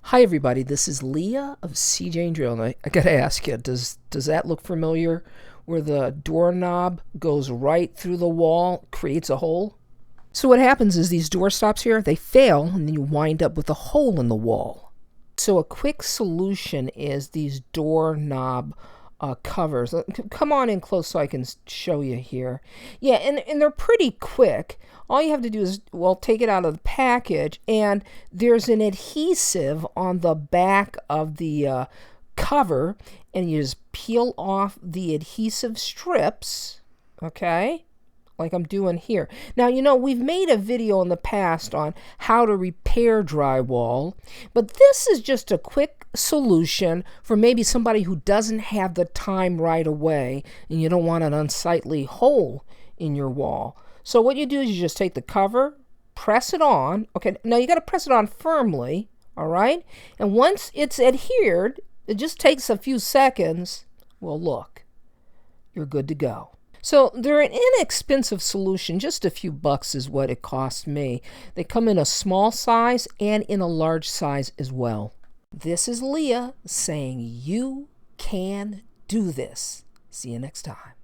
Hi everybody, this is Leah of seejanedrill, and I gotta ask you, does that look familiar? Where the doorknob goes right through the wall, creates a hole? So what happens is these door stops here, they fail, and then you wind up with a hole in the wall. So a quick solution is these doorknob covers. Come on in close so I can show you here. Yeah, and they're pretty quick. All you have to do is, well, take it out of the package, and there's an adhesive on the back of the cover, and you just peel off the adhesive strips, okay, like I'm doing here. Now, you know, we've made a video in the past on how to repair drywall, but this is just a quick solution for maybe somebody who doesn't have the time right away and you don't want an unsightly hole in your wall. So what you do is you just take the cover, press it on. Okay, now you got to press it on firmly, all right? And once it's adhered, it just takes a few seconds. Well, look, you're good to go. So they're an inexpensive solution. Just a few bucks is what it cost me. They come in a small size and in a large size as well. This is Leah saying you can do this. See you next time.